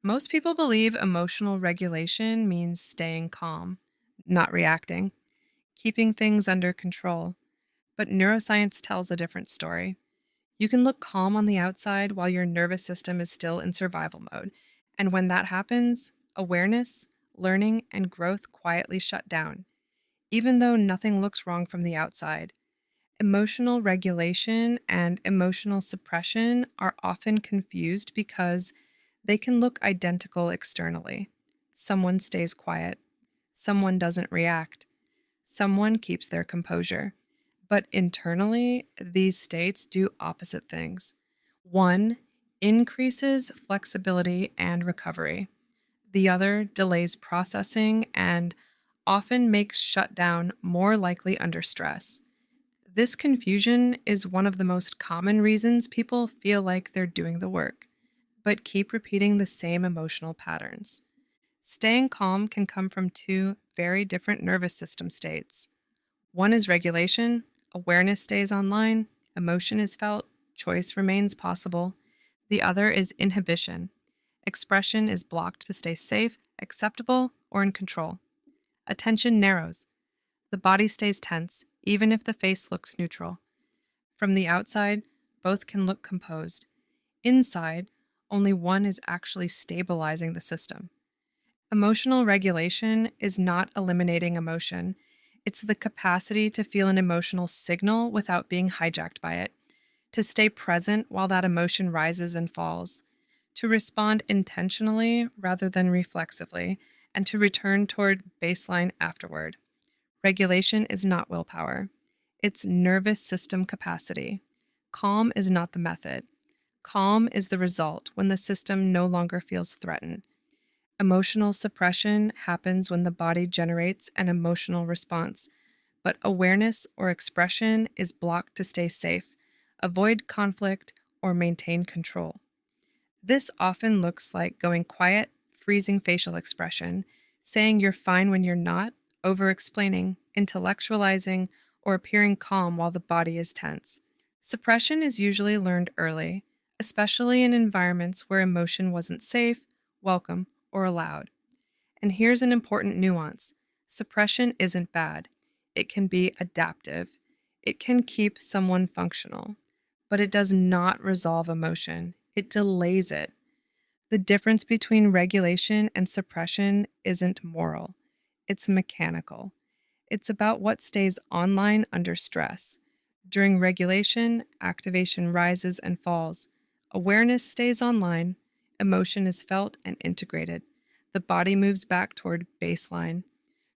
Most people believe emotional regulation means staying calm, not reacting, keeping things under control. But neuroscience tells a different story. You can look calm on the outside while your nervous system is still in survival mode. And when that happens, awareness, learning, and growth quietly shut down, even though nothing looks wrong from the outside. Emotional regulation and emotional suppression are often confused because they can look identical externally. Someone stays quiet, someone doesn't react, someone keeps their composure. But internally, these states do opposite things. One increases flexibility and recovery, the other delays processing and often makes shutdown more likely under stress. This confusion is one of the most common reasons people feel like they're doing the work, but keep repeating the same emotional patterns. Staying calm can come from two very different nervous system states. One is regulation, awareness stays online, emotion is felt, choice remains possible. The other is inhibition. Expression is blocked to stay safe, acceptable, or in control. Attention narrows. The body stays tense, even if the face looks neutral. From the outside, both can look composed. Inside, only one is actually stabilizing the system. Emotional regulation is not eliminating emotion. It's the capacity to feel an emotional signal without being hijacked by it, to stay present while that emotion rises and falls, to respond intentionally rather than reflexively, and to return toward baseline afterward. Regulation is not willpower, it's nervous system capacity. Calm is not the method. Calm is the result when the system no longer feels threatened. Emotional suppression happens when the body generates an emotional response, but awareness or expression is blocked to stay safe, avoid conflict, or maintain control. This often looks like going quiet, freezing facial expression, saying you're fine when you're not, over explaining, intellectualizing, or appearing calm while the body is tense. Suppression is usually learned early, especially in environments where emotion wasn't safe, welcome, or allowed. And here's an important nuance: suppression isn't bad, it can be adaptive, it can keep someone functional, but it does not resolve emotion, it delays it. The difference between regulation and suppression isn't moral, it's mechanical. It's about what stays online under stress. During regulation, activation rises and falls. Awareness stays online, emotion is felt and integrated. The body moves back toward baseline.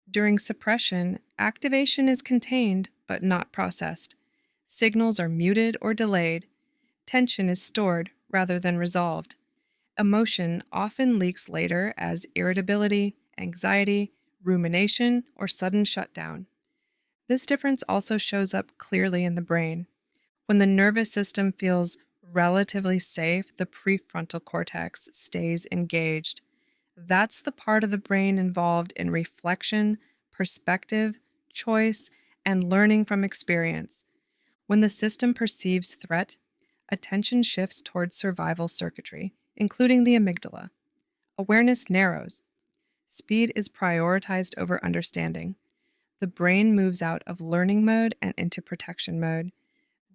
During suppression, activation is contained but not processed. Signals are muted or delayed. Tension is stored rather than resolved. Emotion often leaks later as irritability, anxiety, rumination, or sudden shutdown. This difference also shows up clearly in the brain. When the nervous system feels relatively safe, the prefrontal cortex stays engaged. That's the part of the brain involved in reflection, perspective, choice, and learning from experience. When the system perceives threat, attention shifts towards survival circuitry, including the amygdala. Awareness narrows. Speed is prioritized over understanding. The brain moves out of learning mode and into protection mode.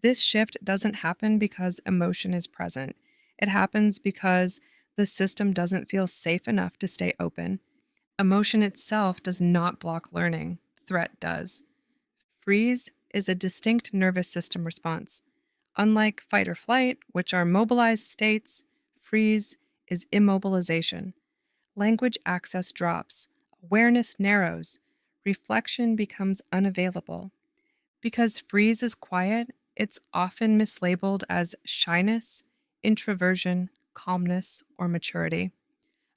This shift doesn't happen because emotion is present. It happens because the system doesn't feel safe enough to stay open. Emotion itself does not block learning, threat does. Freeze is a distinct nervous system response. Unlike fight or flight, which are mobilized states, freeze is immobilization. Language access drops, awareness narrows, reflection becomes unavailable. Because freeze is quiet, it's often mislabeled as shyness, introversion, calmness, or maturity.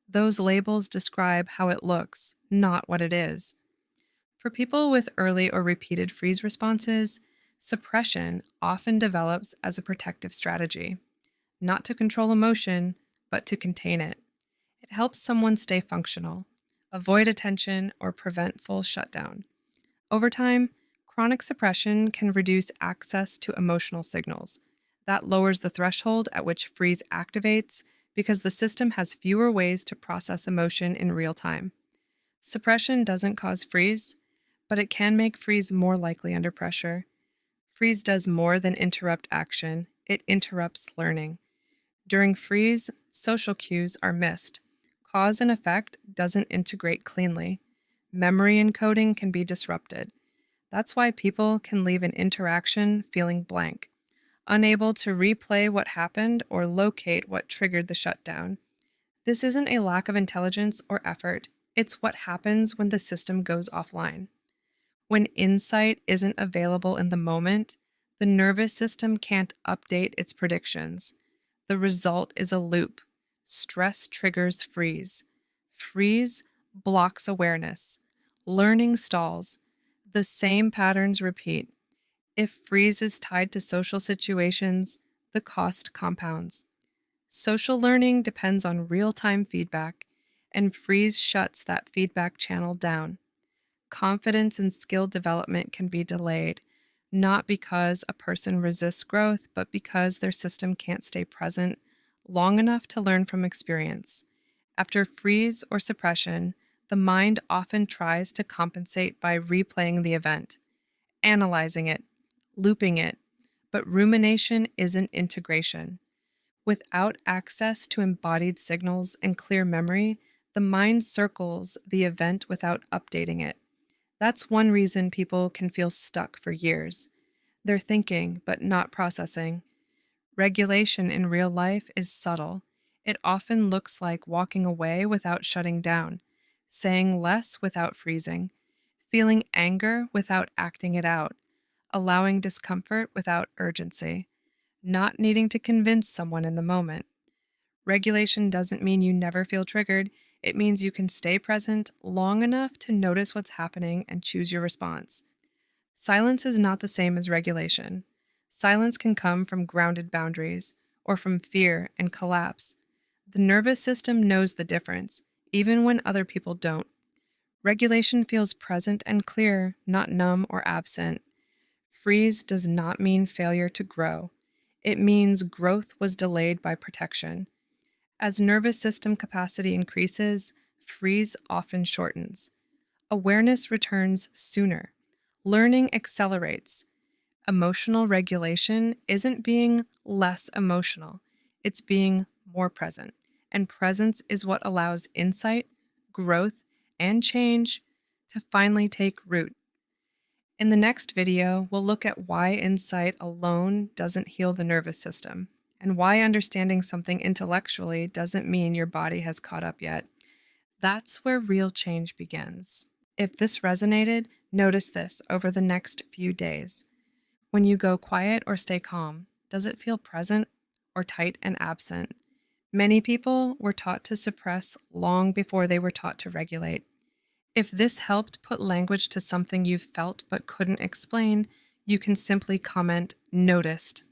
Those labels describe how it looks, not what it is. For people with early or repeated freeze responses, suppression often develops as a protective strategy, not to control emotion, but to contain it. It helps someone stay functional, avoid attention, or prevent full shutdown. Over time, chronic suppression can reduce access to emotional signals. That lowers the threshold at which freeze activates, because the system has fewer ways to process emotion in real time. Suppression doesn't cause freeze, but it can make freeze more likely under pressure. Freeze does more than interrupt action, it interrupts learning. During freeze, social cues are missed. Cause and effect doesn't integrate cleanly. Memory encoding can be disrupted. That's why people can leave an interaction feeling blank, unable to replay what happened or locate what triggered the shutdown. This isn't a lack of intelligence or effort, it's what happens when the system goes offline. When insight isn't available in the moment, the nervous system can't update its predictions. The result is a loop. Stress triggers freeze. Freeze blocks awareness. Learning stalls. The same patterns repeat. If freeze is tied to social situations, the cost compounds. Social learning depends on real-time feedback, and freeze shuts that feedback channel down. Confidence and skill development can be delayed, not because a person resists growth, but because their system can't stay present long enough to learn from experience. After freeze or suppression, the mind often tries to compensate by replaying the event, analyzing it, looping it, but rumination isn't integration. Without access to embodied signals and clear memory, the mind circles the event without updating it. That's one reason people can feel stuck for years. They're thinking, but not processing. Regulation in real life is subtle. It often looks like walking away without shutting down, saying less without freezing, feeling anger without acting it out, allowing discomfort without urgency, not needing to convince someone in the moment. Regulation doesn't mean you never feel triggered. It means you can stay present long enough to notice what's happening and choose your response. Silence is not the same as regulation. Silence can come from grounded boundaries or from fear and collapse. The nervous system knows the difference, even when other people don't. Regulation feels present and clear, not numb or absent. Freeze does not mean failure to grow. It means growth was delayed by protection. As nervous system capacity increases, freeze often shortens. Awareness returns sooner. Learning accelerates. Emotional regulation isn't being less emotional, it's being more present. And presence is what allows insight, growth, and change to finally take root. In the next video, we'll look at why insight alone doesn't heal the nervous system, and why understanding something intellectually doesn't mean your body has caught up yet. That's where real change begins. If this resonated, notice this over the next few days. When you go quiet or stay calm, does it feel present or tight and absent? Many people were taught to suppress long before they were taught to regulate. If this helped put language to something you've felt but couldn't explain, you can simply comment, "Noticed,"